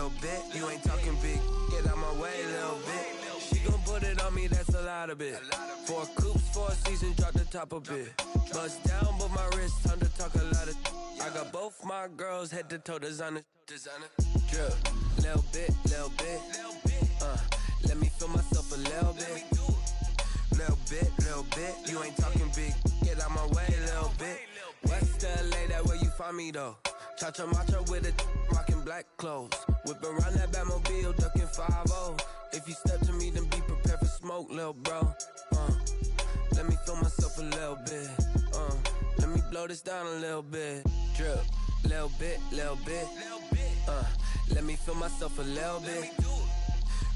little bit. You ain't talking big, get out my way, little bit. She gon' put it on me, that's a lot of it. 4 coops, 4 seasons, drop the top a bit. Bust down, but my wrist, time to talk a lot of. I got both my girls head to toe designer. Drip, little bit, little bit. Let me feel myself a little bit. Little bit. You ain't talking big, get out my way, little bit. West LA, that where you find me though. Cha-cha matcha with a rockin' black clothes. Whip around that Batmobile, ducking 5-0. If you step to me, then be prepared for smoke, lil' bro. Let me feel myself a little bit. Let me blow this down a little bit. Drip, little bit. Let me feel myself a little bit.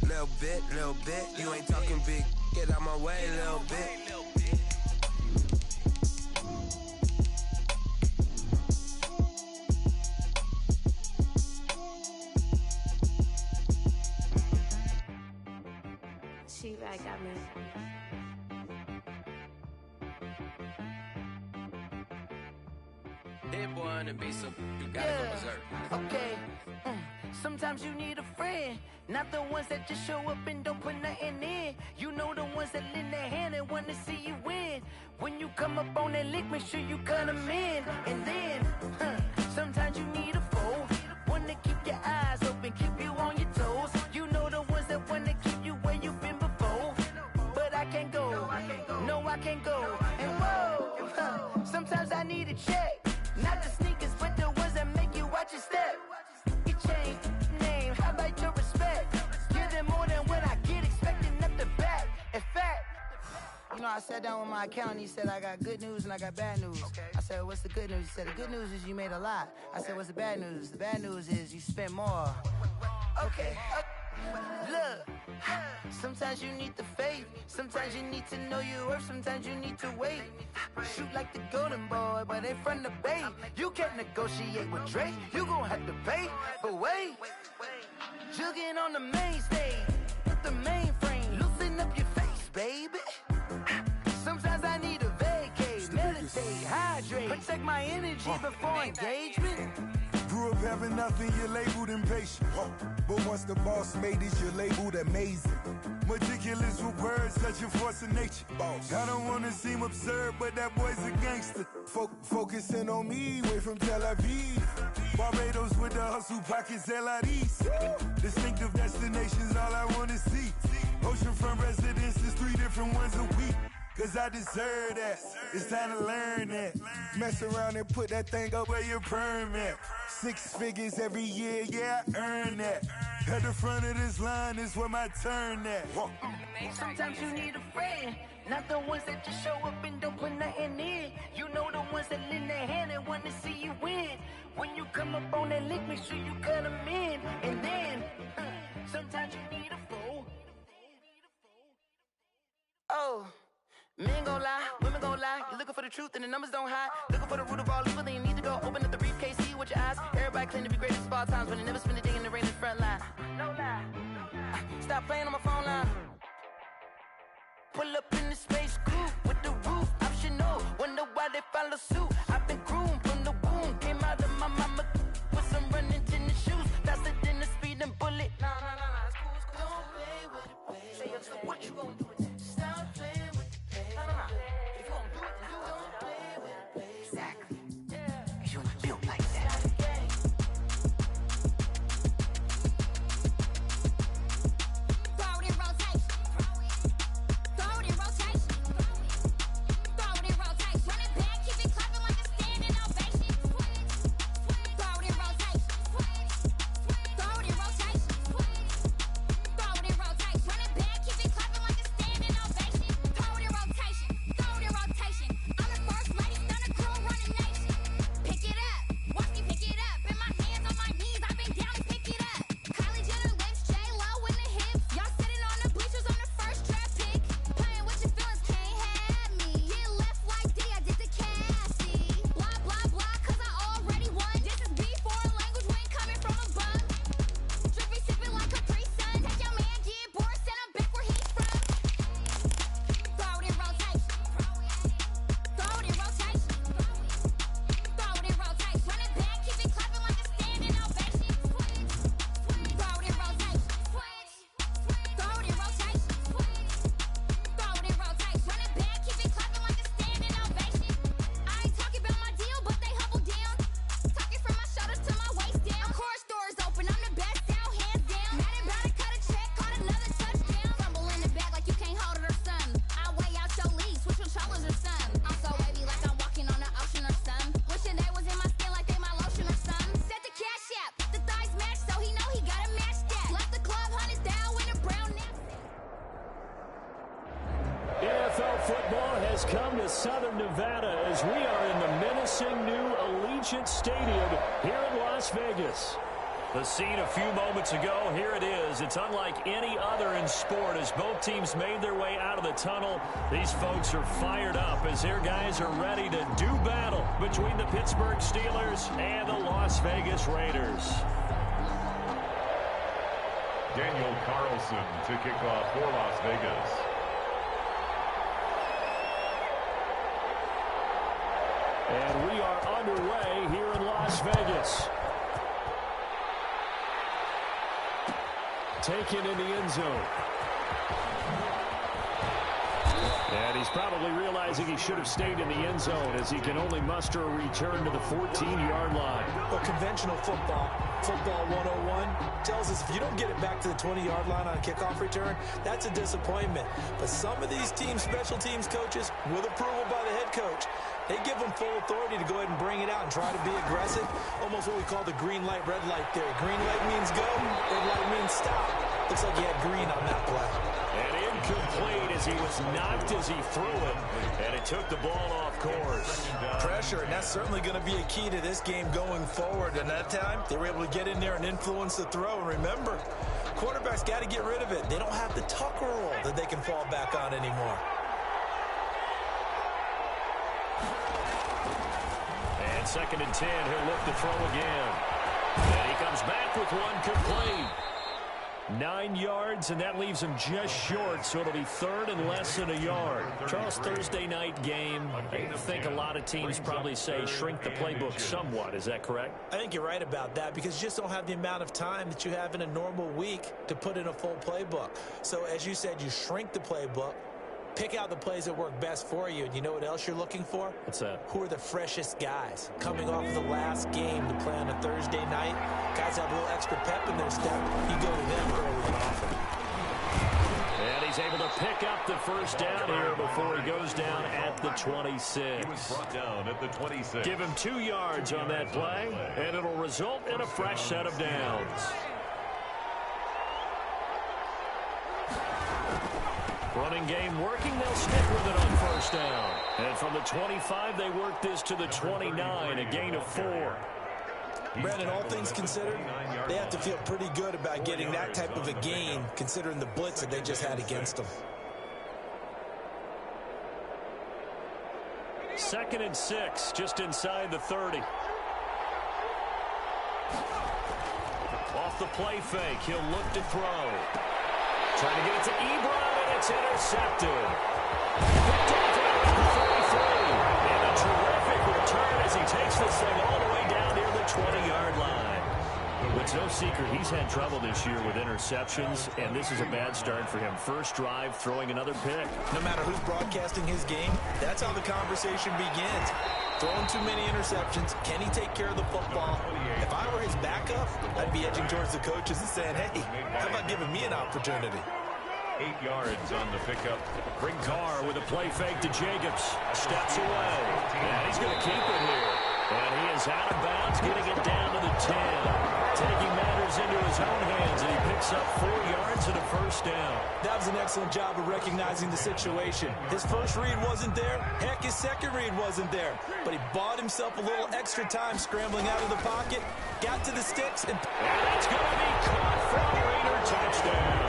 Little bit. You ain't talking big, get out my way, little bit. I got me. Hit boy on the beat, so you gotta go berserk. Okay. Sometimes you need a friend, not the ones that just show up and don't put nothing in. You know the ones that lend their hand and wanna see you win. When you come up on that lick, make sure you cut them in. And then, sometimes you need a foe, one to keep your eyes open, keep you on your toes. You know the ones that wanna keep you where you've been before. But I can't go, no I can't go. And whoa, sometimes I need a check. Not the sneakers, but the ones that make you watch your step. Your chain, name, highlight your respect. Give them more than what I get, expecting up the back. In fact, you know, I sat down with my accountant, he said I got good news and I got bad news. I said, what's the good news? He said, the good news is you made a lot. I said, what's the bad news? The bad news is you spent more. Okay. Look, sometimes you need the faith, sometimes you need to know your worth, sometimes you need to wait. Shoot like the golden boy, but in front of Bay. You can't negotiate with Drake, you gon' have to pay. But wait, jugging on the main stage, with the mainframe, loosen up your face, baby. Sometimes I need a vacate, meditate, hydrate, protect my energy before engagement. Grew up having nothing, you're labeled impatient. But once the boss made it, you're labeled amazing. Meticulous with words, such a force of nature. I don't wanna seem absurd, but that boy's a gangster. Focusing on me, way from Tel Aviv. Barbados with the hustle pockets, LIDs. Distinctive destinations, all I wanna see. Oceanfront residences, 3 different ones a week. Cause I deserve that, it's time to learn that. Mess around and put that thing up where your permit. 6 figures every year, yeah, I earn that. At the front of this line is where my turn at. Sometimes you need a friend, not the ones that just show up and don't put nothing in. You know the ones that lend their hand and wanna see you win. When you come up on that lick, make sure you cut them in. And then, sometimes you need a fool. Oh. Men gon' lie, women gon' lie. You're looking for the truth and the numbers don't hide. Looking for the root of all evil, then you need to go open up the briefcase, see with your eyes. Everybody claim to be greatest of all times, but they never spend a day in the rain in the front line. No lie. Stop playing on my phone line. Pull up in the space coupe with the roof optional. Wonder why they follow suit. I've been groomed from the womb. Came out of my mama with some running tennis shoes. Faster than the speeding bullet. Nah, it's cool. Don't play with it, baby. Say, what you gon' do with it? Stop playing. If you gon' do it, then you don't play with it, baby. Exactly. Cause you ain't built like that. Throw it in rotation. Throw it in rotation. Throw it in rotation. Run it back, keep it clapping like has come to Southern Nevada as we are in the menacing new Allegiant Stadium here in Las Vegas. The scene a few moments ago, here it is. It's unlike any other in sport as both teams made their way out of the tunnel. These folks are fired up as their guys are ready to do battle between the Pittsburgh Steelers and the Las Vegas Raiders. Daniel Carlson to kick off for Las Vegas. And we are underway here in Las Vegas. Taken in the end zone. And he's probably realizing he should have stayed in the end zone as he can only muster a return to the 14-yard line. Well, conventional football 101, tells us if you don't get it back to the 20-yard line on a kickoff return, that's a disappointment. But some of these teams, special teams coaches, with approval by the head coach, they give them full authority to go ahead and bring it out and try to be aggressive. Almost what we call the green light, red light theory. Green light means go, red light means stop. Looks like he had green on that play. And incomplete as he was knocked as he threw it, and it took the ball off course. Pressure, and that's certainly going to be a key to this game going forward. And that time, they were able to get in there and influence the throw. And remember, quarterbacks got to get rid of it. They don't have the tucker roll that they can fall back on anymore. And 2nd and 10, he'll look to throw again. And he comes back with one complete. 9 yards, and that leaves him just short, so it'll be 3rd and less than a yard. Charles, Thursday night game, I think a lot of teams probably say shrink the playbook somewhat. Is that correct? I think you're right about that because you just don't have the amount of time that you have in a normal week to put in a full playbook. So as you said, you shrink the playbook, pick out the plays that work best for you, and you know what else you're looking for? What's that? Who are the freshest guys? Coming off the last game to play on a Thursday night, guys have a little extra pep in their step. You go to them early and often. And he's able to pick up the first down here before he goes down at the 26. He was brought down at the 26. Give him 2 yards on that play, and it'll result in a fresh set of downs. Running game working, they'll stick with it on first down. And from the 25, they work this to the 29, a gain of 4. Brandon, all things considered, they have to feel pretty good about getting that type of a gain considering the blitz that they just had against them. 2nd and 6, just inside the 30. Off the play fake, he'll look to throw. Trying to get it to Ebron, and it's intercepted. Picked off at the 33. And a terrific return as he takes this thing all the way down near the 20-yard line. It's no secret he's had trouble this year with interceptions, and this is a bad start for him. First drive, throwing another pick. No matter who's broadcasting his game, that's how the conversation begins. Throwing too many interceptions. Can he take care of the football? If I were his backup, I'd be edging towards the coaches and saying, hey, how about giving me an opportunity? 8 yards on the pickup. Bring Carr with a play fake to Jacobs. Steps away. And he's going to keep it here. And he is out of bounds, getting it down to the 10. Taking matters into his own hands, and he picks up 4 yards and a first down. That was an excellent job of recognizing the situation. His first read wasn't there. Heck, his second read wasn't there. But he bought himself a little extra time scrambling out of the pocket, got to the sticks, and it's going to be caught for a Raider touchdown.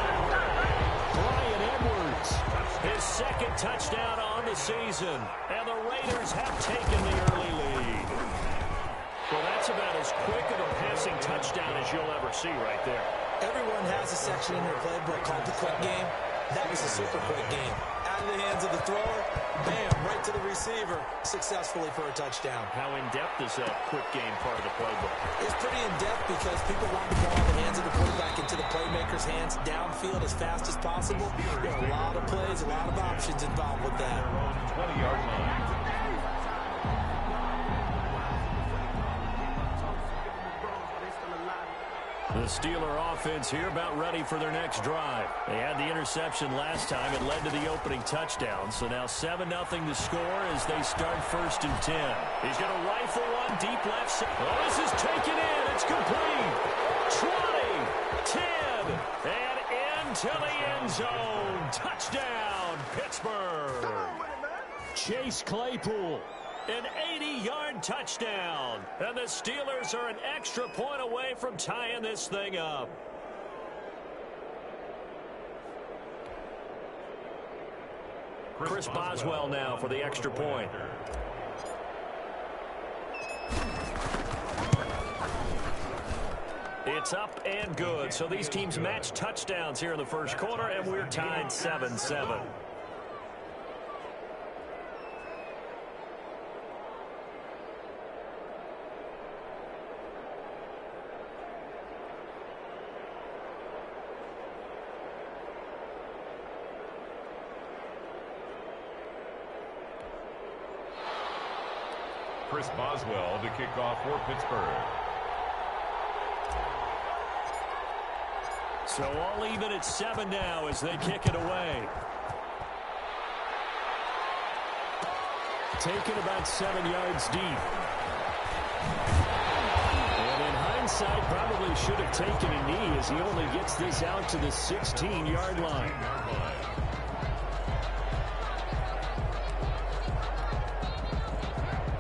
Bryan Edwards, his 2nd touchdown on the season, and the Raiders have taken the early lead. Well, that's about as quick of a passing touchdown as you'll ever see right there. Everyone has a section in their playbook called the quick game. That was a super quick game. Out of the hands of the thrower, bam, right to the receiver, successfully for a touchdown. How in-depth is that quick game part of the playbook? It's pretty in-depth because people want the ball in the hands of the quarterback into the playmaker's hands, downfield as fast as possible. There are a lot of plays, a lot of options involved with that. 20-yard line. The Steeler offense here about ready for their next drive. They had the interception last time. It led to the opening touchdown. So now 7-0 to score as they start 1st and 10. He's going to rifle one deep left side. Oh, this is taken in. It's complete. 20, 10, and into the end zone. Touchdown, Pittsburgh. Chase Claypool. An 80-yard touchdown. And the Steelers are an extra point away from tying this thing up. Chris Boswell now for the extra point. It's up and good. So these teams match touchdowns here in the first quarter, and we're tied 7-7. Chris Boswell to kick off for Pittsburgh. So all even at 7 now as they kick it away. Taken about 7 yards deep. And in hindsight, probably should have taken a knee as he only gets this out to the 16-yard line.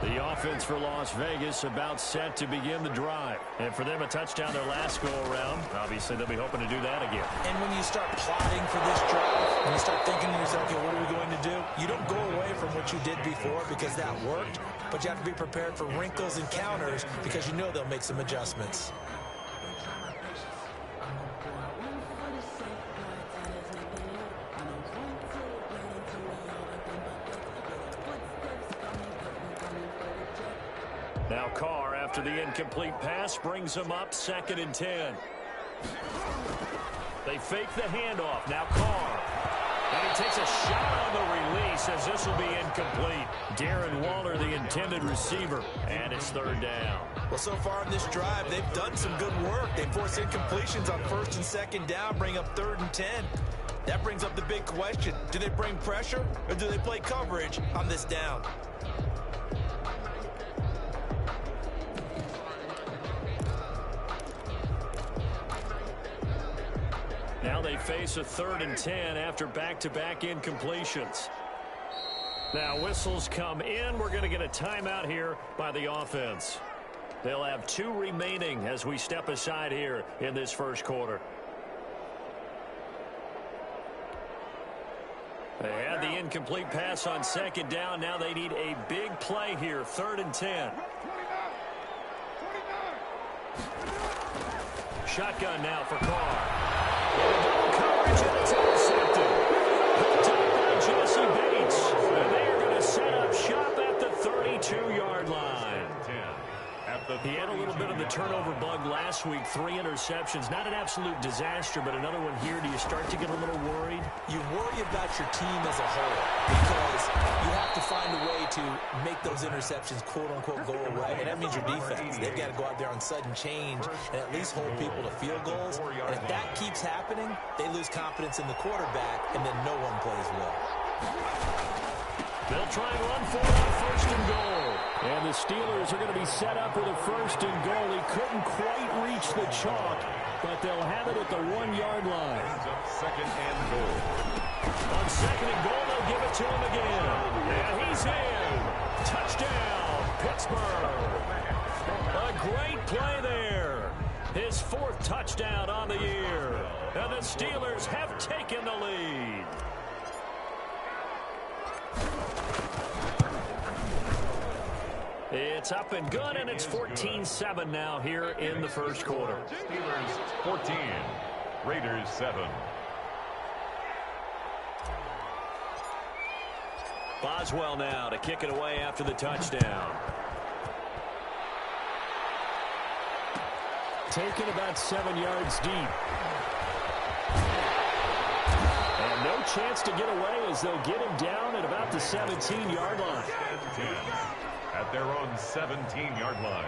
The offense for Las Vegas about set to begin the drive. And for them, a touchdown their last go-around. Obviously, they'll be hoping to do that again. And when you start plotting for this drive, when you start thinking to yourself, okay, what are we going to do? You don't go away from what you did before because that worked, but you have to be prepared for wrinkles and counters because you know they'll make some adjustments. Now Carr, after the incomplete pass, brings him up 2nd and 10. They fake the handoff. Now Carr. And he takes a shot on the release as this will be incomplete. Darren Waller, the intended receiver. And it's 3rd down. Well, so far in this drive, they've done some good work. They force incompletions on 1st and 2nd down, bring up 3rd and 10. That brings up the big question. Do they bring pressure or do they play coverage on this down? Now they face a 3rd and 10 after back-to-back incompletions. Now whistles come in. We're going to get a timeout here by the offense. They'll have 2 remaining as we step aside here in this first quarter. They had the incomplete pass on 2nd down. Now they need a big play here. 3rd and 10. Shotgun now for Carr. Coverage, and it's intercepted. Picked up by Jesse Bates. And they are going to set up shop at the 32-yard line. He had a little bit of the turnover bug last week. 3 interceptions. Not an absolute disaster, but another one here. Do you start to get a little worried? You worry about your team as a whole because you have to find a way to make those interceptions, quote-unquote, go away. And that means your defense. They've got to go out there on sudden change and at least hold people to field goals. And if that keeps happening, they lose confidence in the quarterback, and then no one plays well. They'll try and run for it on 1st and goal. And the Steelers are going to be set up with a 1st and goal. He couldn't quite reach the chalk, but they'll have it at the 1-yard line. Second and goal. On 2nd and goal, they'll give it to him again. And he's in. Touchdown, Pittsburgh. A great play there. His 4th touchdown on the year. And the Steelers have taken the lead. It's up and good, and it's 14-7 now here in the first quarter. Steelers 14, Raiders 7. Boswell now to kick it away after the touchdown. Taken about 7 yards deep. And no chance to get away as they'll get him down at about the 17-yard line. At their own 17-yard line.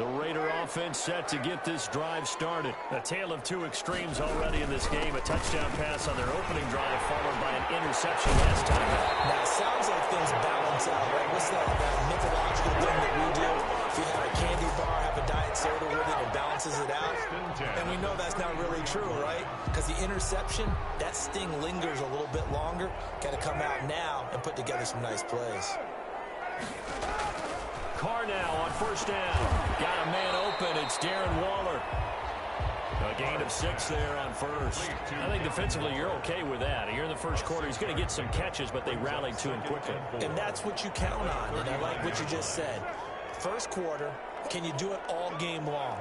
The Raider offense set to get this drive started. A tale of two extremes already in this game. A touchdown pass on their opening drive followed by an interception last time out. Now, it sounds like things balance out, right? What's that mythological thing that we do? If you have a candy bar, have a diet soda with it, it balances it out. And we know that's not really true, right? Because the interception, that sting lingers a little bit longer. Got to come out now and put together some nice plays. Carr now on first down. Got a man open. It's Darren Waller. A gain of 6 there on first. I think defensively you're okay with that. You're in the first quarter. He's going to get some catches, but they rallied to him quickly. And that's what you count on. And I like what you just said. First quarter, can you do it all game long?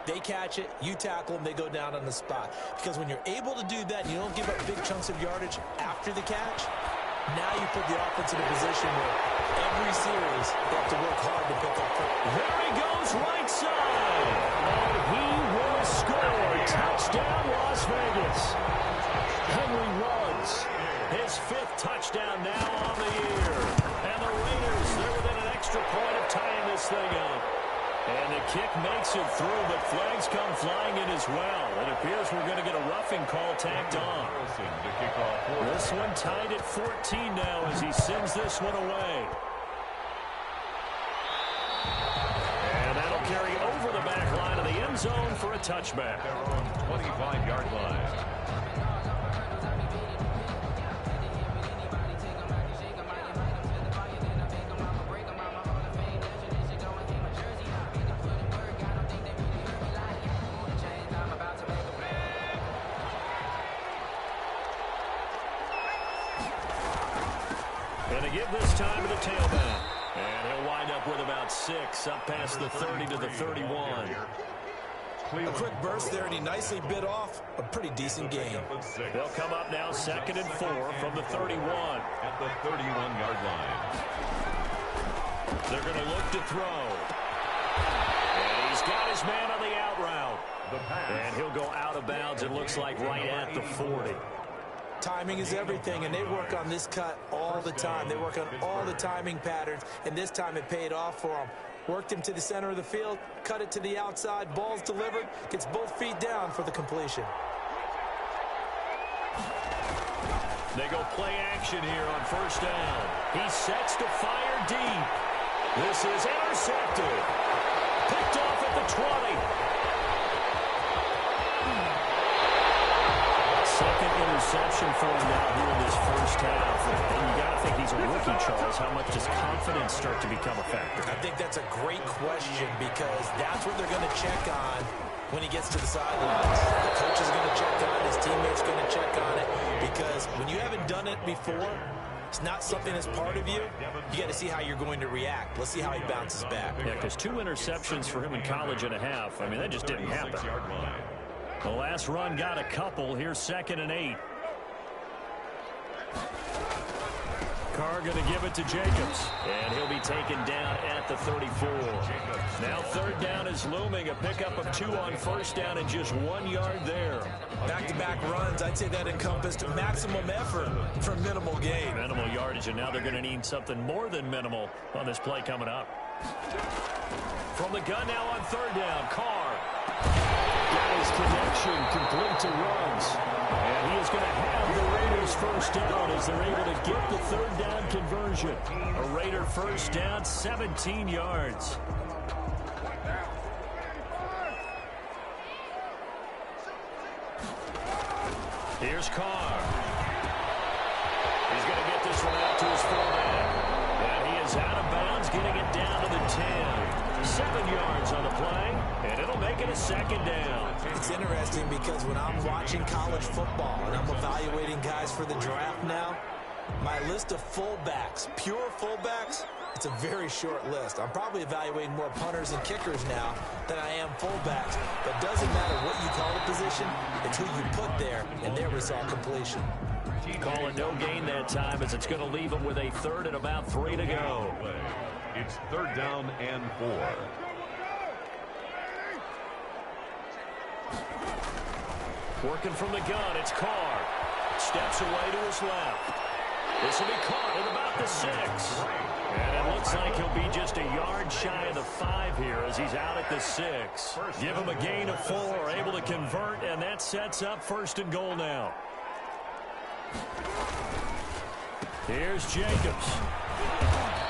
They catch it, you tackle them, they go down on the spot. Because when you're able to do that and you don't give up big chunks of yardage after the catch, now you put the offense in a position where every series they have to work hard to pick up. There he goes, right side. And he will score. Touchdown, Las Vegas. Henry Ruggs, his 5th touchdown now on the year. And the Raiders, they're within an extra point of tying this thing up. And the kick makes it through, but flags come flying in as well. It appears we're going to get a roughing call tacked on. This one tied at 14 now as he sends this one away. And that'll carry over the back line of the end zone for a touchback. Their own 25-yard line. Give this time to the tailback. And he'll wind up with about 6, up past the 30 to the 31. A quick burst there, and he nicely bit off a pretty decent game. They'll come up now 2nd and 4 from the 31. At the 31-yard line. They're going to look to throw. And he's got his man on the out route. And he'll go out of bounds, it looks like, right at the 40. Timing is everything, and they work on this cut all the time. They work on all the timing patterns, and this time it paid off for them. Worked him to the center of the field, cut it to the outside, ball's delivered, gets both feet down for the completion. They go play action here on first down. He sets to fire deep. This is intercepted. Picked off at the 20. Second interception for him now here in this first half. And you got to think he's a rookie, Charles. How much does confidence start to become a factor? I think that's a great question because that's what they're going to check on when he gets to the sidelines. The coach is going to check on it. His teammates are going to check on it because when you haven't done it before, it's not something that's part of you. You got to see how you're going to react. Let's see how he bounces back. Yeah, because 2 interceptions for him in college and a half. I mean, that just didn't happen. The last run got a couple. Here's 2nd and 8. Carr going to give it to Jacobs. And he'll be taken down at the 34. Now 3rd down is looming. A pickup of 2 on first down and just 1 yard there. Back-to-back runs, I'd say that encompassed maximum effort for minimal gain. Minimal yardage, and now they're going to need something more than minimal on this play coming up. From the gun now on 3rd down, Carr. Got his connection complete to Ruggs. And he is going to have the Raiders first down as they're able to get the 3rd down conversion. A Raider first down, 17 yards. Here's Carr. He's going to get this one out to his fullback. And he is out of bounds, getting it down to the 10. 7 yards on the play, and it'll make it a 2nd down. It's interesting because when I'm watching college football and I'm evaluating guys for the draft now, my list of fullbacks, pure fullbacks, it's a very short list. I'm probably evaluating more punters and kickers now than I am fullbacks. But it doesn't matter what you call the position, it's who you put there, and there we saw completion. Call it no gain that time as it's going to leave him with a 3rd and about 3 to go. It's 3rd down and 4. Working from the gun, it's Carr. Steps away to his left. This will be caught at about the 6. And it looks like he'll be just a yard shy of the 5 here as he's out at the 6. Give him a gain of 4, able to convert, and that sets up 1st and goal now. Here's Jacobs.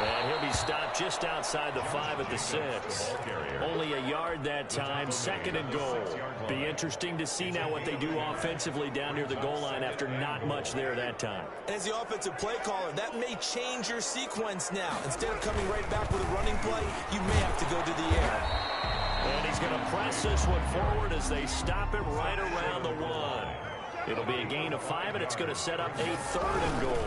And he'll be stopped just outside the 5 at the 6. Only a yard that time, 2nd and goal. Be interesting to see now what they do offensively down near the goal line after not much there that time. As the offensive play caller, that may change your sequence now. Instead of coming right back with a running play, you may have to go to the air. And he's going to press this one forward as they stop him right around the 1. It'll be a gain of 5, and it's going to set up a 3rd and goal.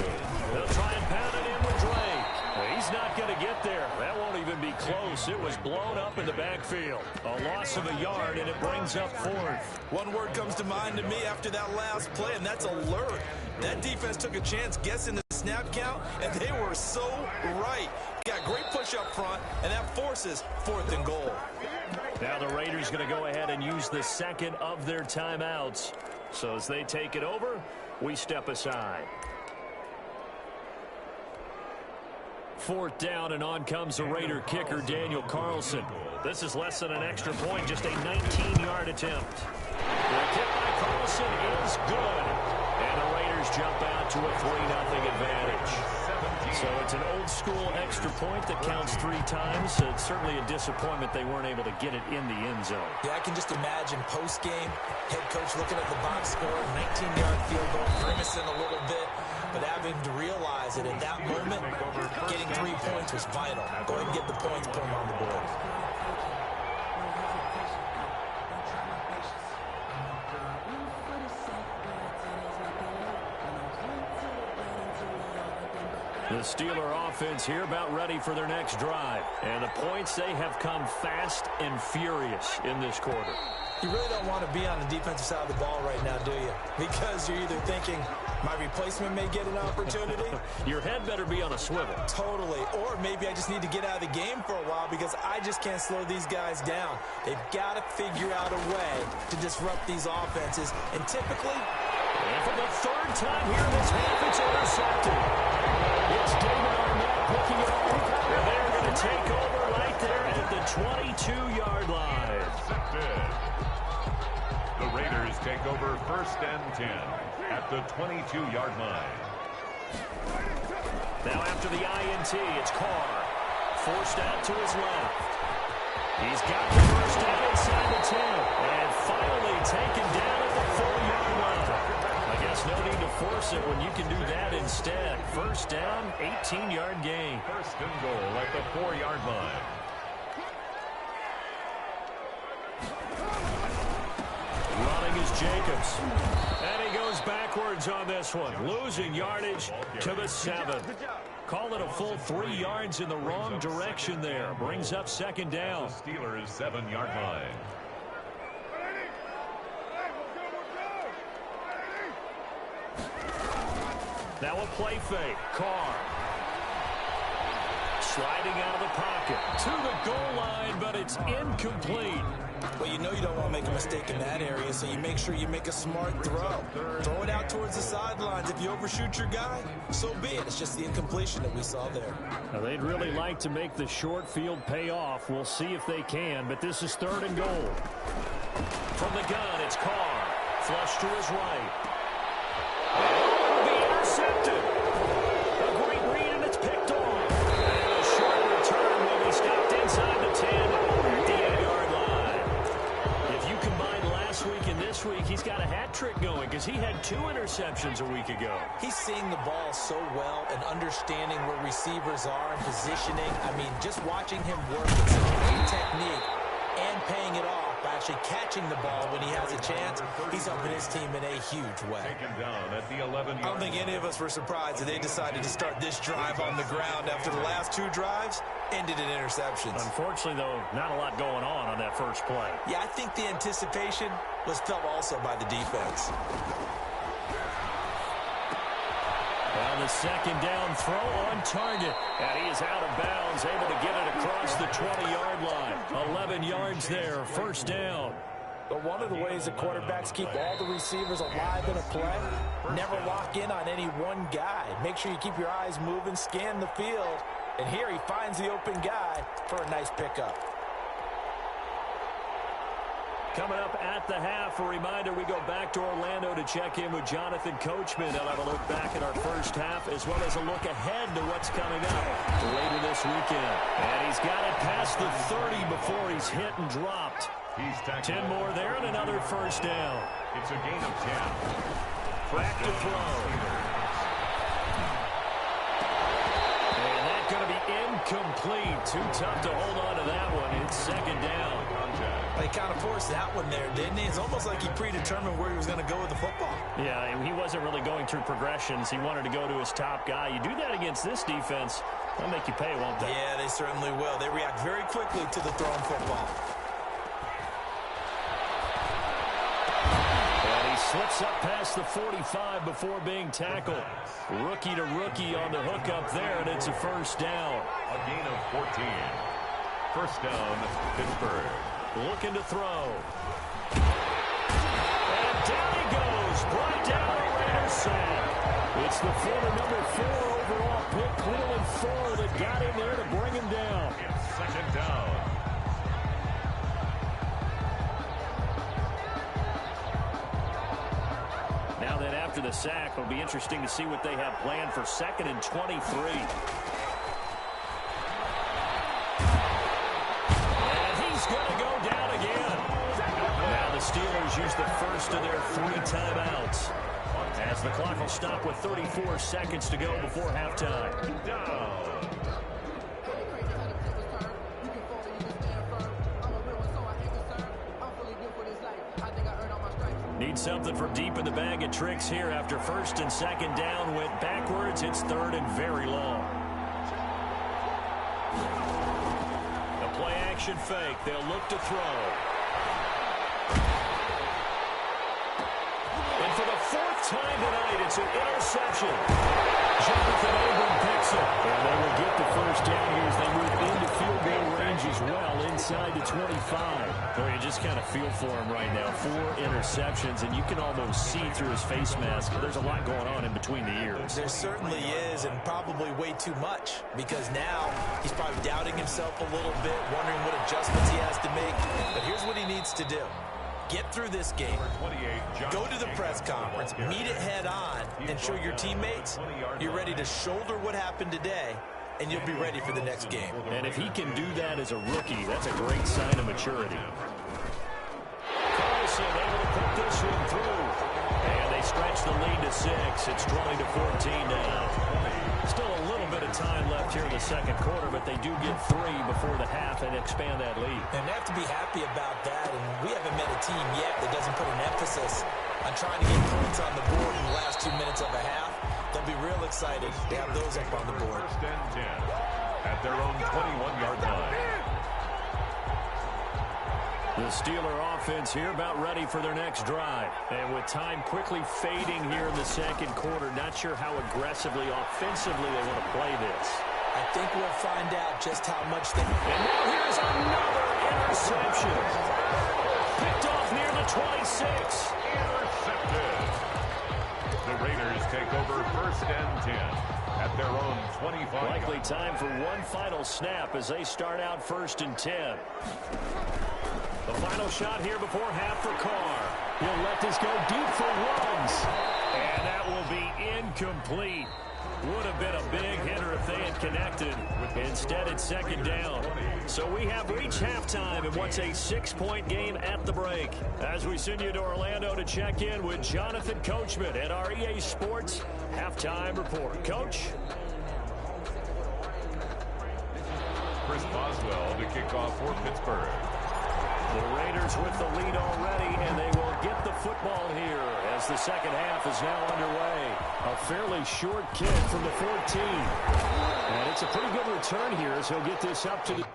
They'll try and pound it in with Drake. He's not going to get there. That won't even be close. It was blown up in the backfield. A loss of a yard, and it brings up 4th. One word comes to mind to me after that last play, and that's alert. That defense took a chance guessing the snap count, and they were so right. Got great push up front, and that forces 4th and goal. Now the Raiders going to go ahead and use the 2nd of their timeouts. So as they take it over, we step aside. 4th down, and on comes the Raider kicker, Daniel Carlson. This is less than an extra point, just a 19-yard attempt. The kick by Carlson is good. And the Raiders jump out to a 3-0 advantage. So it's an old-school extra point that counts 3 times. It's certainly a disappointment they weren't able to get it in the end zone. Yeah, I can just imagine post-game, head coach looking at the box score, 19-yard field goal, grimacing a little bit, but having to realize that in that moment, getting 3 points was vital. Go ahead and get the points, put them on the board. The Steeler offense here about ready for their next drive. And the points, they have come fast and furious in this quarter. You really don't want to be on the defensive side of the ball right now, do you? Because you're either thinking, my replacement may get an opportunity. Your head better be on a swivel. Totally. Or maybe I just need to get out of the game for a while because I just can't slow these guys down. They've got to figure out a way to disrupt these offenses. And typically... And for the 3rd time here in this half, it's intercepted. It's David Arnett picking it up. And they're going to take over right there at the 22-yard line. The Raiders take over 1st and 10 at the 22-yard line. Now after the INT, it's Carr. Forced out to his left. He's got the 1st down inside the 10. And finally taken down at the 4-yard line. I guess no need to force it when you can do that instead. 1st down, 18-yard gain. 1st and goal at the 4-yard line. Running is Jacobs. And he goes backwards on this one. Losing yardage to the 7. Call it a full 3 yards in the wrong direction there. Brings up 2nd down. The Steelers' 7-yard line. Now a play fake. Carr. Sliding out of the pocket to the goal line, but it's incomplete. Well, you know you don't want to make a mistake in that area, so you make sure you make a smart throw. Throw it out towards the sidelines. If you overshoot your guy, so be it. It's just the incompletion that we saw there. Now, they'd really like to make the short field pay off. We'll see if they can, but this is 3rd and goal. From the gun, it's Carr. Flush to his right. It will be intercepted. A great read, and it's picked off. And a short return will be stopped inside the 10 at the 8-yard line. If you combine last week and this week, he's got a hat trick going because he had 2 interceptions a week ago. He's seeing the ball so well and understanding where receivers are and positioning. I mean, just watching him work with such great technique and paying it off by actually catching the ball when he has a chance, he's helping his team in a huge way. Taken down at the 11-yard line. I don't think any of us were surprised that they decided to start this drive on the ground after the last 2 drives ended in interceptions. Unfortunately, though, not a lot going on that first play. Yeah, I think the anticipation was felt also by the defense. On the 2nd down throw on target. And he is out of bounds, able to get it across the 20-yard line. 11 yards there, 1st down. But one of the ways that quarterbacks keep all the receivers alive in a play, never lock in on any one guy. Make sure you keep your eyes moving, scan the field, And here he finds the open guy for a nice pickup. Coming up at the half, a reminder, we go back to Orlando to check in with Jonathan Coachman. I'll have a look back at our first half as well as a look ahead to what's coming up later this weekend. And he's got it past the 30 before he's hit and dropped. 10 more there and another first down. It's a gain of 10. Back to throw. Going to be incomplete. Too tough to hold on to that one. It's second down. He kind of forced that one there, didn't he? It's almost like he predetermined where he was going to go with the football. Yeah, he wasn't really going through progressions. He wanted to go to his top guy. You do that against this defense, they'll make you pay, won't they? Yeah, they certainly will. They react very quickly to the thrown football. Slips up past the 45 before being tackled. Rookie to rookie on the hook up there, and it's a first down. A gain of 14. First down, Pittsburgh. Looking to throw. And down he goes. Brought down the Raiders sack. It's the former number 4 overall pick, Cleveland Ford, that got in there to bring him down. It's second down. Now that after the sack, it'll be interesting to see what they have planned for 2nd and 23. And he's going to go down again. Now the Steelers use the first of their 3 timeouts, as the clock will stop with 34 seconds to go before halftime. Need something from deep in the bag of tricks here after 1st and 2nd down went backwards. It's 3rd and very long. A play action fake. They'll look to throw. And for the 4th time tonight, it's an interception. Jonathan Abram picks it. And they will get the first down here as they move into field goal range as well, inside the 25. Boy, you just kind of feel for him right now. 4 interceptions, and you can almost see through his face mask. There's a lot going on in between the ears. There certainly is, and probably way too much, because now he's probably doubting himself a little bit, wondering what adjustments he has to make. But here's what he needs to do. Get through this game, go to the press conference, meet it head on, and show your teammates you're ready to shoulder what happened today, and you'll be ready for the next game. And if he can do that as a rookie, that's a great sign of maturity. Carlson able to put this one through. And they stretch the lead to 6. It's 20 to 14 now. Still a little bit of time left here in the 2nd quarter, but they do get 3 before the half and expand that lead. And they have to be happy about that, and we haven't met a team yet that doesn't put an emphasis on trying to get points on the board in the last 2 minutes of a half. They'll be real excited to have those up on the board. First and 10 at their own 21-yard line. The Steeler offense here about ready for their next drive. And with time quickly fading here in the 2nd quarter, not sure how aggressively, offensively they want to play this. I think we'll find out just how much they... And now here's another interception. Picked off near the 26. Intercepted. The Raiders take over 1st and 10 at their own 25. Likely time for one final snap as they start out 1st and 10. The final shot here before half for Carr. He'll let this go deep for Ruggs. And that will be incomplete. Would have been a big hitter if they had connected. Instead, it's 2nd down. So we have reached halftime in what's a 6-point game at the break. As we send you to Orlando to check in with Jonathan Coachman at our EA Sports Halftime Report. Coach? Chris Boswell to kick off for Pittsburgh. The Raiders with the lead already, and they will get the football here as the 2nd half is now underway. A fairly short kick from the 14. And it's a pretty good return here as he'll get this up to the...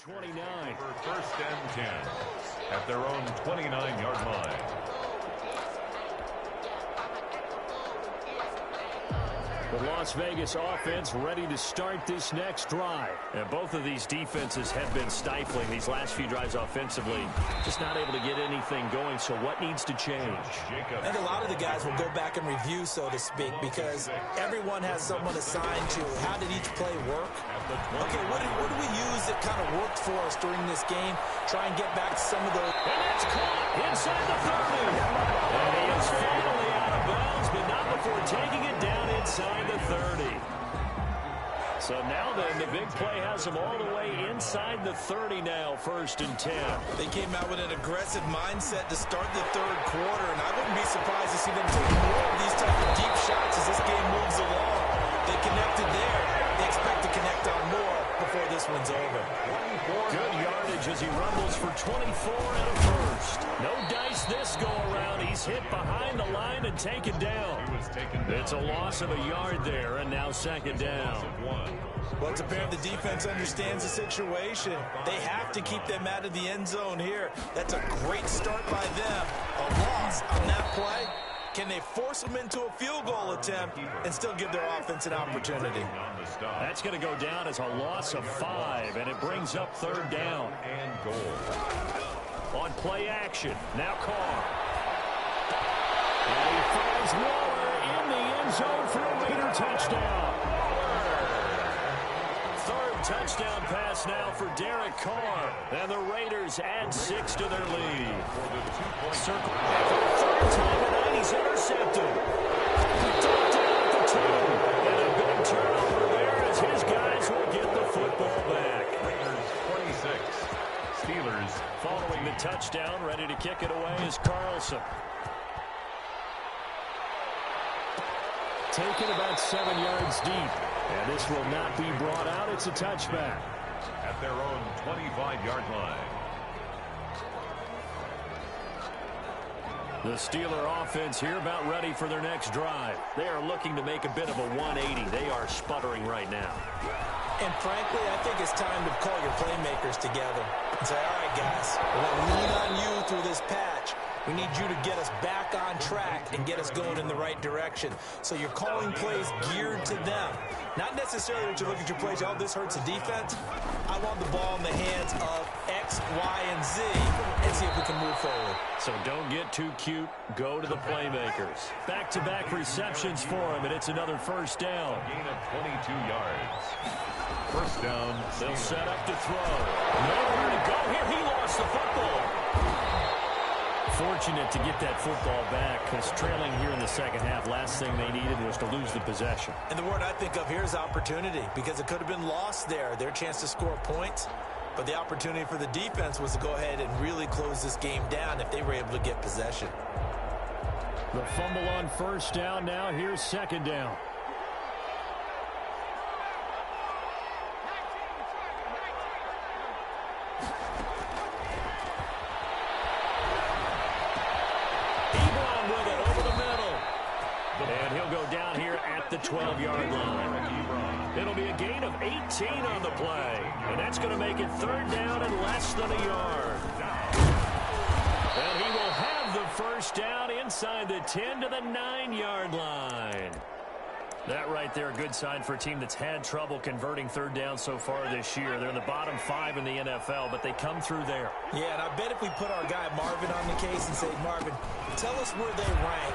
29. For first and 10 at their own 29-yard line. The Las Vegas offense ready to start this next drive. And both of these defenses have been stifling these last few drives offensively. Just not able to get anything going, so what needs to change? I think a lot of the guys will go back and review, so to speak, because everyone has someone assigned to how did each play work. Okay, what do we use that kind of worked for us during this game? Try and get back to some of those. And that's caught inside the 30. And he is finally out of bounds, but not before taking it down inside the 30. So now then, the big play has them all the way inside the 30 now, first and 10. They came out with an aggressive mindset to start the third quarter, and I wouldn't be surprised to see them take more of these type of deep shots as this game moves along. They connected there. They expect to connect on more before this one's over. Good yardage as he rumbles for 24 and a first. No dice this go-around. He's hit behind the line and taken down. It's a loss of a yard there, and now second down. Well, it's apparent the defense understands the situation. They have to keep them out of the end zone here. That's a great start by them. A loss on that play. Can they force them into a field goal attempt and still give their offense an opportunity? That's going to go down as a loss of 5, and it brings up third down. And goal. On play action, now Carr. And he finds Waller in the end zone for a Raider touchdown. Third touchdown pass now for Derek Carr. And the Raiders add 6 to their lead. Circle for the third time tonight, he's intercepted. Down at the 2. And a big turnover there as his guys will get the football back. Raiders 26. Steelers following the touchdown, ready to kick it away is Carlson. Taken about 7 yards deep. And this will not be brought out. It's a touchback. At their own 25-yard line. The Steeler offense here about ready for their next drive. They are looking to make a bit of a 180. They are sputtering right now. And frankly, I think it's time to call your playmakers together and say, all right, guys, we're going to lean on you through this patch. We need you to get us back on track and get us going in the right direction. So you're calling plays geared to them. Not necessarily that you look at your plays, oh, this hurts the defense. I want the ball in the hands of X, Y, and Z and see if we can move forward. So don't get too cute. Go to the playmakers. Back-to-back receptions for him, and it's another first down. Gain of 22 yards. First down. They'll set up to throw. Nowhere to go here. He lost the football. Fortunate to get that football back because trailing here in the second half, last thing they needed was to lose the possession. And the word I think of here is opportunity because it could have been lost there, their chance to score points. But the opportunity for the defense was to go ahead and really close this game down if they were able to get possession. The fumble on first down now. Here's second down. And he'll go down here at the 12-yard line. It'll be a gain of 18 on the play. And that's going to make it third down and less than a yard. And he will have the first down inside the 10 to the 9-yard line. That right there, a good sign for a team that's had trouble converting third down so far this year. They're in the bottom 5 in the NFL, but they come through there. Yeah, and I bet if we put our guy Marvin on the case and say, Marvin, tell us where they rank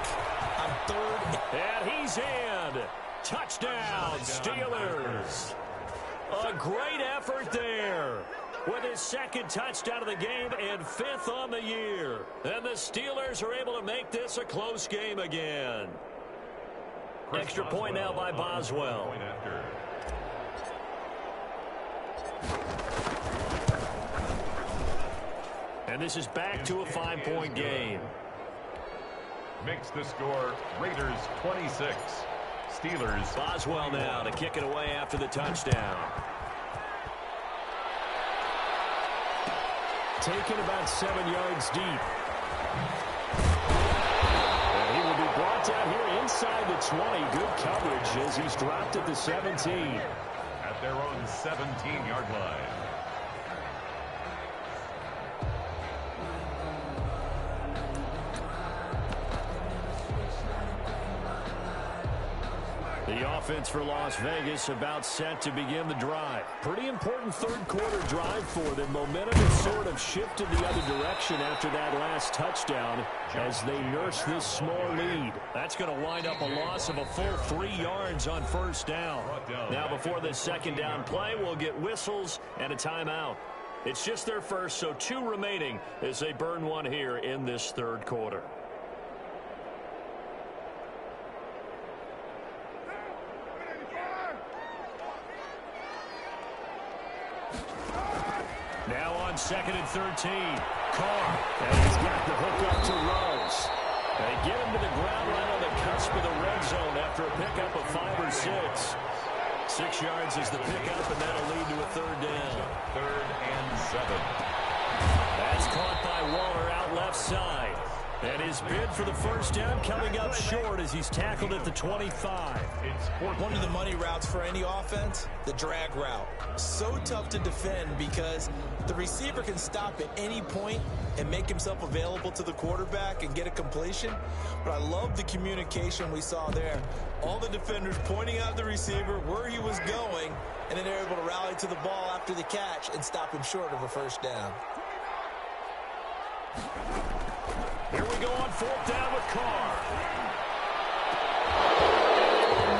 on third. And he's in. Touchdown, Steelers. A great effort there with his second touchdown of the game and 5th on the year. And the Steelers are able to make this a close game again. Extra point now by Boswell. And this is back to a 5-point game. Makes the score Raiders 26. Steelers. Boswell now to kick it away after the touchdown. Taken about 7 yards deep. And he will be brought down here inside the 20. Good coverage as he's dropped at the 17. At their own 17-yard line. The offense for Las Vegas about set to begin the drive. Pretty important third quarter drive for them. Momentum has sort of shifted the other direction after that last touchdown as they nurse this small lead. That's going to wind up a loss of a full 3 yards on first down. Now before this second down play, we'll get whistles and a timeout. It's just their first, so 2 remaining as they burn one here in this third quarter. Now on 2nd and 13. Carr. And he's got the hook up to Rose. They get him to the ground right on the cusp of the red zone after a pickup of 5 or 6. 6 yards is the pickup, and that'll lead to a third down. 3rd and 7. That's caught by Waller out left side. And his bid for the first down coming up short as he's tackled at the 25. One of the money routes for any offense, the drag route. So tough to defend because the receiver can stop at any point and make himself available to the quarterback and get a completion. But I love the communication we saw there. All the defenders pointing out the receiver where he was going, and then they're able to rally to the ball after the catch and stop him short of a first down. Here we go on 4th down with Carr.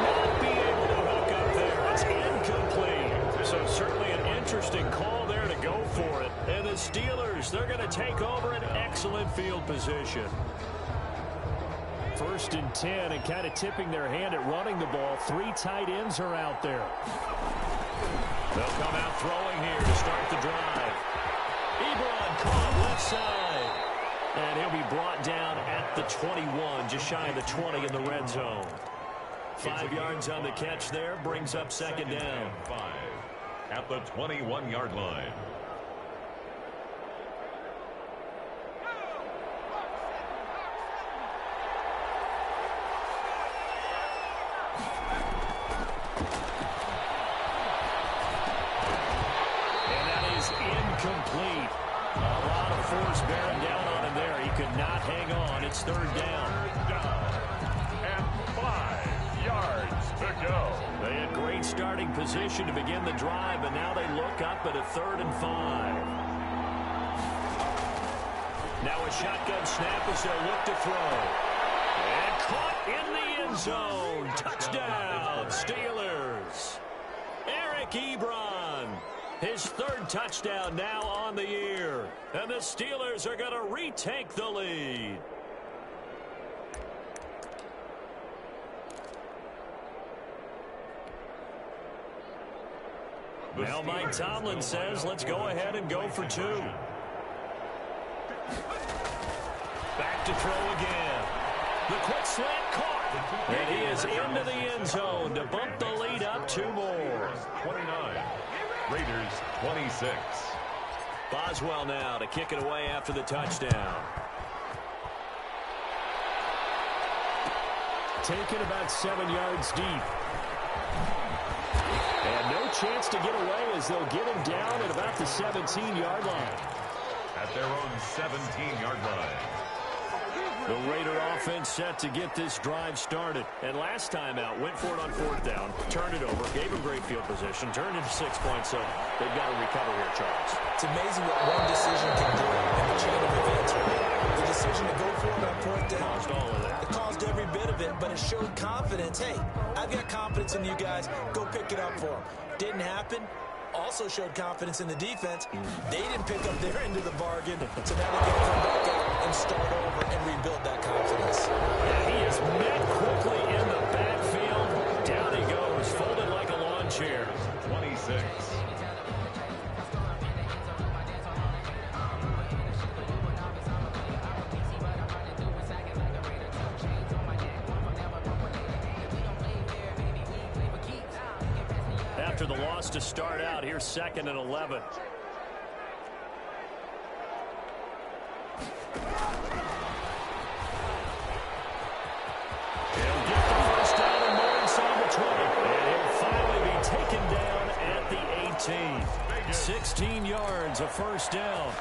Not be able to hook up there. It's incomplete. So certainly an interesting call there to go for it. And the Steelers, they're going to take over an excellent field position. 1st and 10, and kind of tipping their hand at running the ball. 3 tight ends are out there. They'll come out throwing here to start the drive. Ebron caught left side. And he'll be brought down at the 21, just shy of the 20 in the red zone. 5 yards on the catch there, brings up 2nd down. 5 at the 21-yard line. And that is incomplete. A lot of force bearing down on him there. He could not hang on. It's 3rd down. And 5 yards to go. They had great starting position to begin the drive, but now they look up at a 3rd and 5. Now a shotgun snap as they'll look to throw. And caught in the end zone. Touchdown, Steelers. Eric Ebron. His 3rd touchdown now on the year. And the Steelers are going to retake the lead. Now Mike Tomlin says, let's go ahead and go for 2. Back to throw again. The quick slant caught. And he is into the end zone to bump the lead up 2 more. 29. Raiders 26. Boswell now to kick it away after the touchdown. Taken about 7 yards deep. And no chance to get away as they'll get him down at about the 17-yard line. At their own 17-yard line. The Raider offense set to get this drive started. And last time out, went for it on 4th down, turned it over, gave him great field position, turned into 6 points. So they've got to recover here, Charles. It's amazing what one decision can do in the chain of events. The decision to go for it on 4th down. Caused all of that. It caused every bit of it, but it showed confidence. Hey, I've got confidence in you guys. Go pick it up for them. Didn't happen. Also showed confidence in the defense. They didn't pick up their end of the bargain, so now they can come back out and start over and rebuild that confidence. Yeah, he is met quickly in the backfield. Down he goes, folded like a lawn chair. 26. After the loss to start out, here's 2nd and 11. He'll get the first down and more inside the 20. And he'll finally be taken down at the 18. 16 yards, a first down.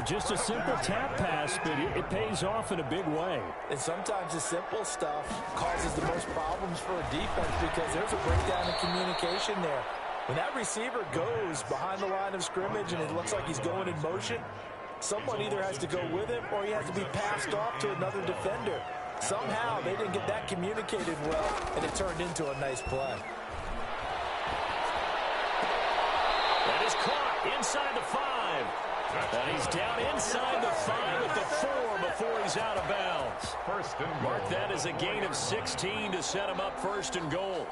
Just a simple tap pass, but it pays off in a big way. And sometimes the simple stuff causes the most problems for a defense because there's a breakdown in communication there. When that receiver goes behind the line of scrimmage and it looks like he's going in motion, someone either has to go with him or he has to be passed off to another defender. Somehow they didn't get that communicated well, and it turned into a nice play. That is caught inside the 5. And he's down inside the 5 at the 4 before he's out of bounds. First and goal. Mark that as a gain of 16 to set him up first and goal.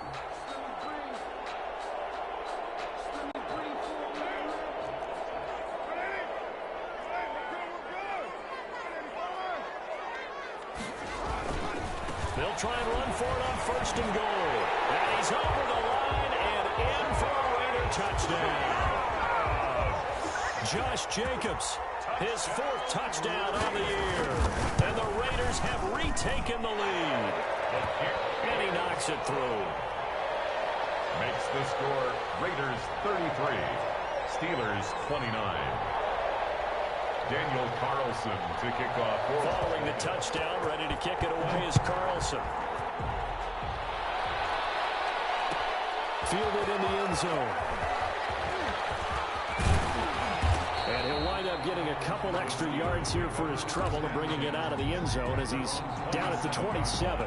They'll try and run for it on first and goal. And he's over the line and in for a Raider touchdown. Josh Jacobs, his 4th touchdown on the year. And the Raiders have retaken the lead. And he knocks it through. Makes the score Raiders 33, Steelers 29. Daniel Carlson to kick off. Following the touchdown, ready to kick it away is Carlson. Fielded in the end zone. And he'll wind up getting a couple extra yards here for his trouble and bringing it out of the end zone as he's down at the 27.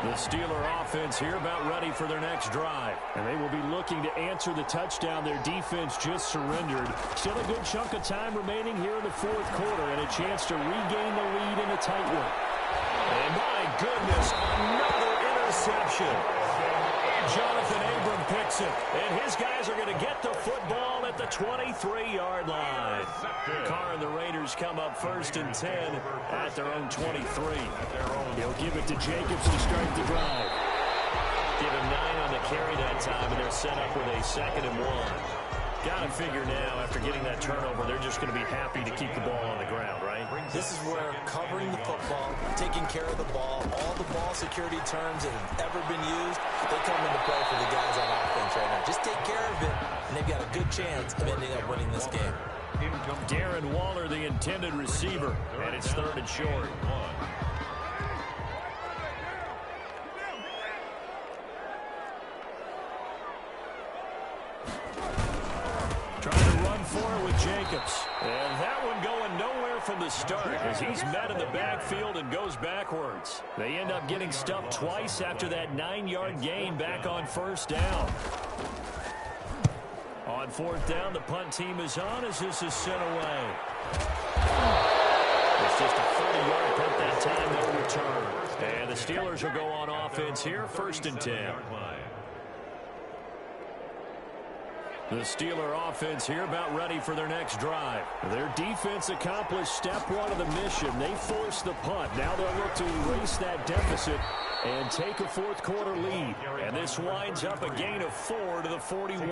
The Steeler offense here about ready for their next drive. And they will be looking to answer the touchdown their defense just surrendered. Still a good chunk of time remaining here in the 4th quarter and a chance to regain the lead in a tight one. And my goodness, another interception. Jonathan Abram picks it, and his guys are going to get the football at the 23-yard line. Carr and the Raiders come up first and 10 at their own 23. He'll give it to Jacobs to start the drive. Give him 9 on the carry that time, and they're set up with a 2nd and 1. Got to figure now, after getting that turnover, they're just going to be happy to keep the ball on the ground, right? This is where covering the football, taking care of the ball, all the ball security terms that have ever been used, they come into play for the guys on offense right now. Just take care of it, and they've got a good chance of ending up winning this game. Darren Waller, the intended receiver, and it's 3rd and short. Trying to run for it with Jacobs. And that one going nowhere from the start as he's met in the backfield and goes backwards. They end up getting stuffed twice after that 9-yard gain back on 1st down. On 4th down, the punt team is on as this is sent away. It's just a 30-yard punt that time, no return. And the Steelers will go on offense here, 1st and 10. The Steeler offense here about ready for their next drive. Their defense accomplished step 1 of the mission. They forced the punt. Now they'll look to erase that deficit and take a 4th quarter lead. And this winds up a gain of 4 to the 41.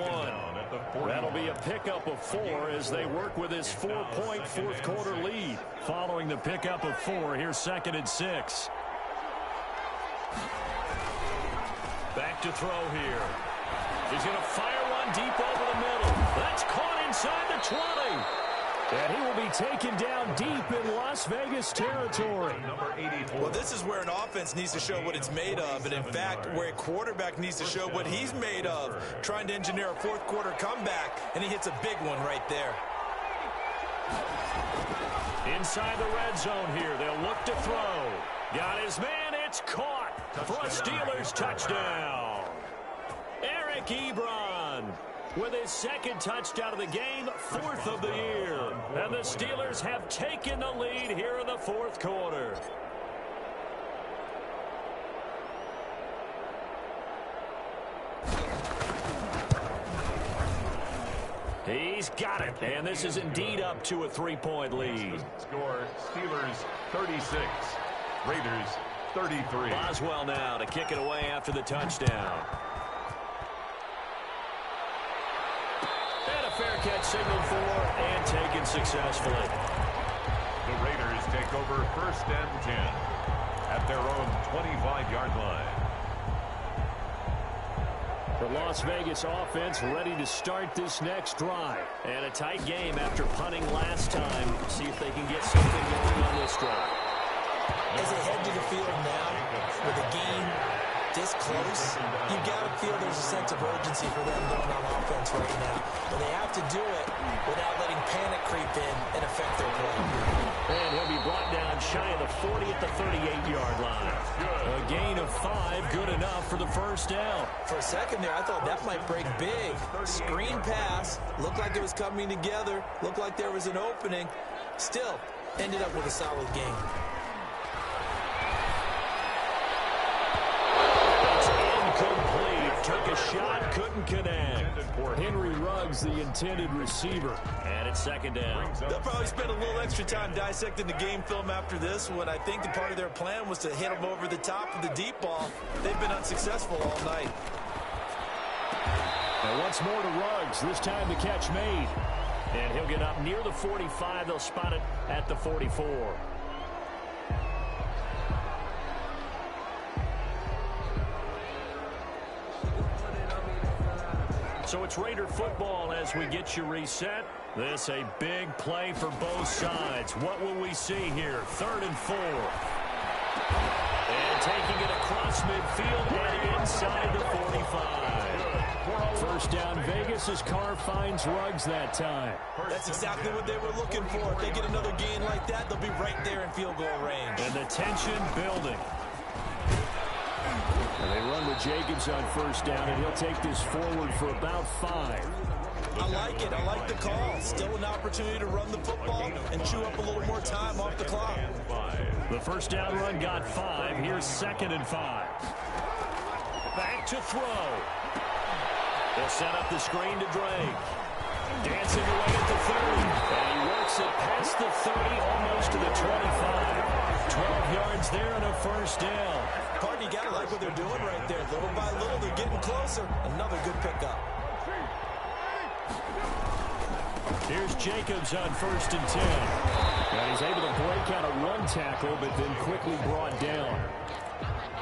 That'll be a pickup of 4 as they work with this 4-point 4th quarter lead. Following the pickup of 4, here's 2nd and 6. Back to throw here. He's going to fire one deep over the middle. That's caught inside the 20. And he will be taken down deep in Las Vegas territory. Well, this is where an offense needs to show what it's made of. And, in fact, where a quarterback needs to show what he's made of. Trying to engineer a 4th quarter comeback. And he hits a big one right there. Inside the red zone here. They'll look to throw. Got his man. It's caught for a Steelers touchdown. Eric Ebron with his 2nd touchdown of the game, 4th of the year. And the Steelers have taken the lead here in the 4th quarter. He's got it, and this is indeed up to a 3-point lead. Score, Steelers 36, Raiders 33. Boswell now to kick it away after the touchdown. And a fair catch signaled for and taken successfully. The Raiders take over 1st and 10 at their own 25-yard line. From Las Vegas offense ready to start this next drive. And a tight game after punting last time. See if they can get something going on this drive. As they head to the field now, with a game this close, you got to feel there's a sense of urgency for them going on offense right now. But they have to do it without letting panic creep in and affect their play. And he'll be brought down shy of the 40 at the 38-yard line. A gain of 5, good enough for the first down. For a second there, I thought that might break big. Screen pass, looked like it was coming together, looked like there was an opening. Still, ended up with a solid gain. Took a shot, couldn't connect. Henry Ruggs, the intended receiver. And it's second down. They'll probably spend a little extra time dissecting the game film after this one. I think the part of their plan was to hit them over the top of the deep ball. They've been unsuccessful all night. And once more to Ruggs, this time the catch made. And he'll get up near the 45. They'll spot it at the 44. So it's Raider football as we get you reset. This a big play for both sides. What will we see here? 3rd and 4. And taking it across midfield and inside the 45. First down Vegas as Carr finds Ruggs that time. That's exactly what they were looking for. If they get another gain like that, they'll be right there in field goal range. And the tension building. And they run with Jacobs on first down, and he'll take this forward for about 5. I like it. I like the call. Still an opportunity to run the football and chew up a little more time off the clock. The first down run got 5. Here's 2nd and 5. Back to throw. They'll set up the screen to Drake. Dancing away at the 30. And he works it past the 30, almost to the 25. 12 yards there and a first down. Pardon, you got to like what they're doing right there. Little by little, they're getting closer. Another good pickup. Here's Jacobs on 1st and 10. And he's able to break out a run tackle, but then quickly brought down.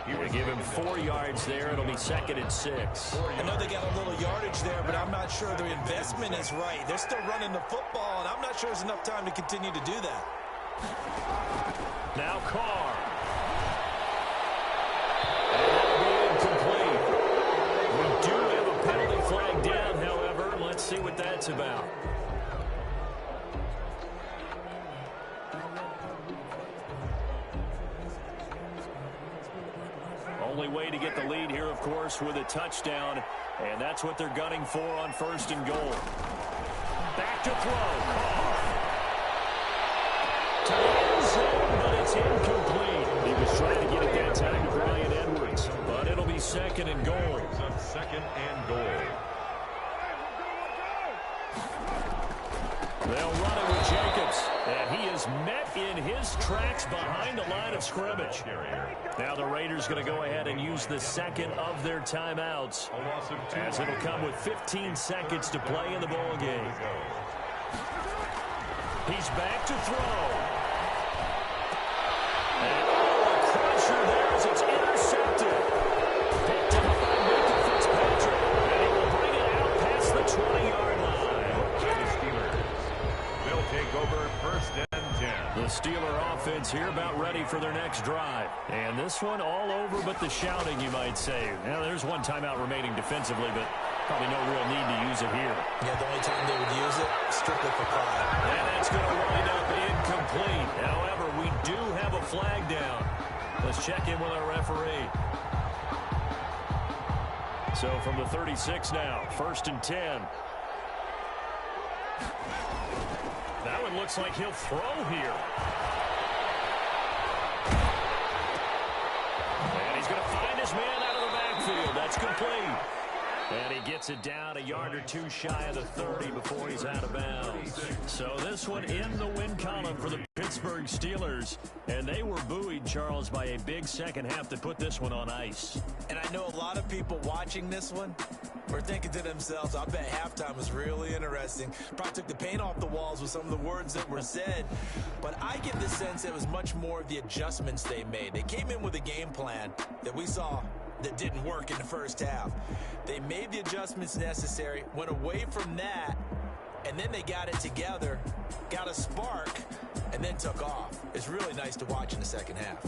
You're going to give him 4 yards there. It'll be 2nd and 6. I know they got a little yardage there, but I'm not sure their investment is right. They're still running the football, and I'm not sure there's enough time to continue to do that. Now Carr. And that'll be incomplete. We do have a penalty flag down, however. Let's see what that's about. Only way to get the lead here, of course, with a touchdown. And that's what they're gunning for on 1st and goal. Back to throw. To the end zone, but it's incomplete. He was trying to get it that time to Brian Edwards. But it'll be 2nd and goal. 2nd and goal. They'll run it with Jacobs. And he is met in his tracks behind the line of scrimmage. Now the Raiders going to go ahead and use the 2nd of their timeouts, as it'll come with 15 seconds to play in the ball game. He's back to throw. And a crusher there as it's intercepted. Picked up by Minkah Fitzpatrick. And he will bring it out past the 20-yard line. They'll take over 1st and 10. The Steeler offense here about ready for their next drive. And this one all over but the shouting, you might say. Now, there's one timeout remaining defensively, but probably no real need to use it here. Yeah, the only time they would use it, strictly for pride. And that's going to wind up incomplete. However, we do have a flag down. Let's check in with our referee. So from the 36 now, 1st and 10. That one looks like he'll throw here. And he's going to find his man out of the backfield. That's complete. And he gets it down a yard or two shy of the 30 before he's out of bounds. So this one in the win column for the Pittsburgh Steelers. And they were buoyed, Charles, by a big second half that put this one on ice. And I know a lot of people watching this one were thinking to themselves, I bet halftime was really interesting. Probably took the paint off the walls with some of the words that were said. But I get the sense it was much more of the adjustments they made. They came in with a game plan that we saw that didn't work in the first half. They made the adjustments necessary, went away from that, and then they got it together, got a spark, and then took off. It's really nice to watch in the second half.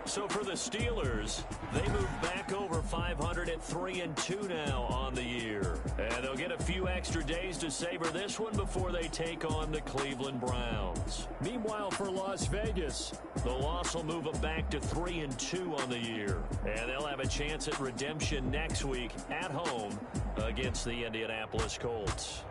So for the Steelers, they move back over 500 at 3-2 now on the year. And they'll get a few extra days to savor this one before they take on the Cleveland Browns. Meanwhile, for Las Vegas, the loss will move them back to 3-2 on the year. And they'll have a chance at redemption next week at home against the Indianapolis Colts.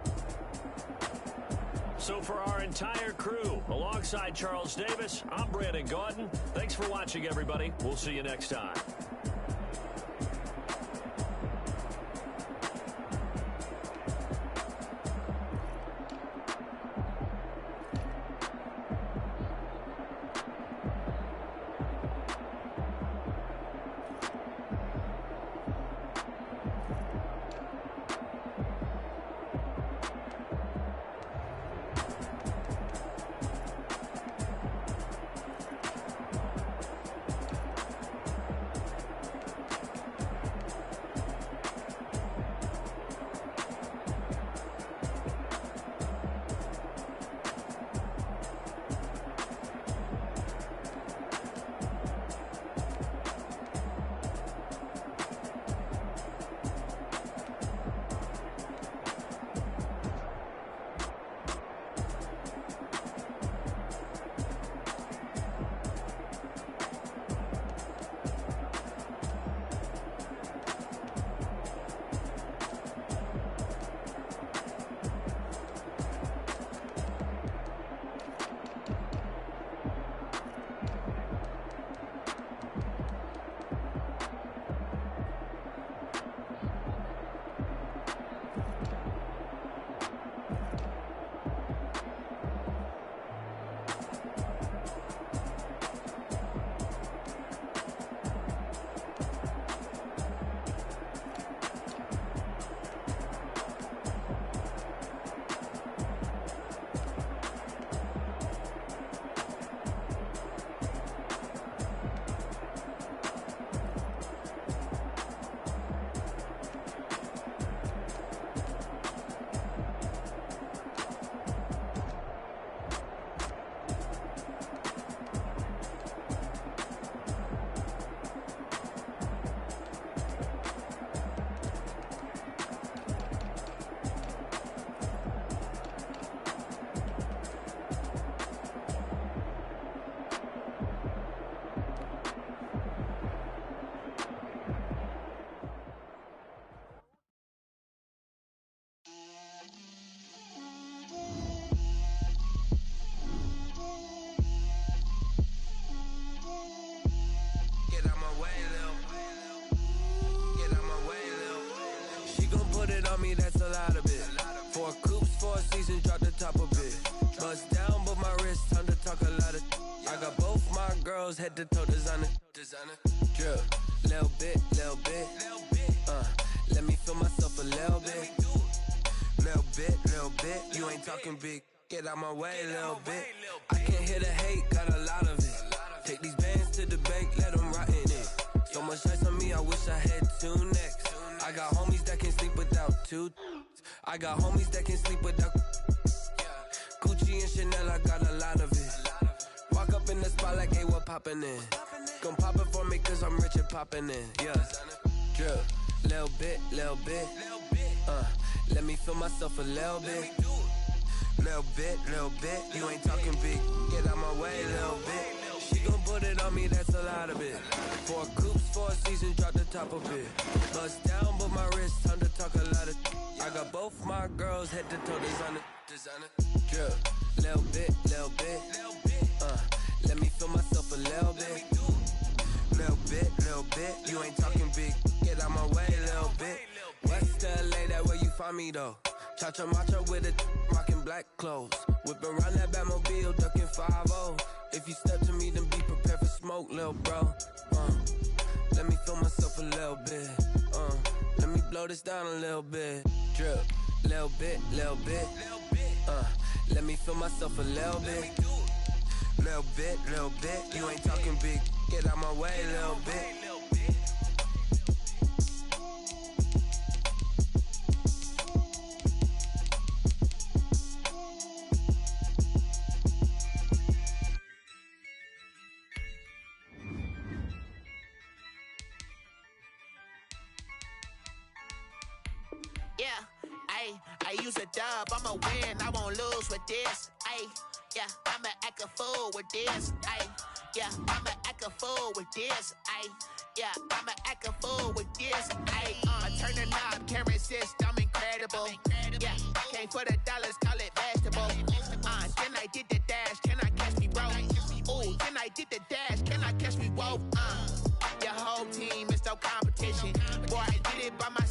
So for our entire crew, alongside Charles Davis, I'm Brandon Gaudin. Thanks for watching, everybody. We'll see you next time. That's a lot of it. 4 coops, 4 seasons, drop the top a bit. Bust down, but my wrist, time to talk a lot of. I got both my girls, head to toe designer. Drip, little bit. Let me feel myself a little bit. Little bit. You ain't talking big. Get out my way, little bit. I can't hear the hate, got a lot of it. Take these bands to the bank, let them rot in it. So much ice on me, I wish I had 2 necks. I got homies that can sleep without 2. I got homies that can sleep without Gucci and Chanel, I got a lot of it. Walk up in the spot like, hey, what poppin' in? Gon' pop it for me cause I'm rich and poppin' in. Yeah, drip, little bit. Let me feel myself a little bit. Little bit. You ain't talking big. Get out my way, little bit. She gon' put it on me, that's a lot of it. 4 coops, 4 seasons, drop the top a bit. Bust down, but my wrist, time to talk a lot of. I got both my girls, head to toe designer. Drip, little bit. Let me feel myself a little bit. Little bit. You ain't talking big. Get out my way, little bit. West LA, that where you find me though. Cha-cha matcha with it, rockin' black clothes. Whip around that Batmobile, ducking 5-0. If you step to me, then be prepared for smoke, lil' bro. Let me feel myself a little bit. Let me blow this down a little bit. Drip, little bit. Let me feel myself a little bit. Little bit. You ain't talking big. Get out my way, little bit. I use a dub, I'ma win, I won't lose with this. Ay, yeah, I'ma act a fool with this. Ay, yeah, I'ma act a fool with this. Ay, yeah, I'ma act a fool with this. Ay, I turn the knob, can't resist, I'm incredible. Yeah, came for the dollars, call it vegetable. Then I did the dash, can I catch me, bro? Ooh, then I did the dash, can I catch me, whoa? Your whole team is no competition. Boy, I did it by myself.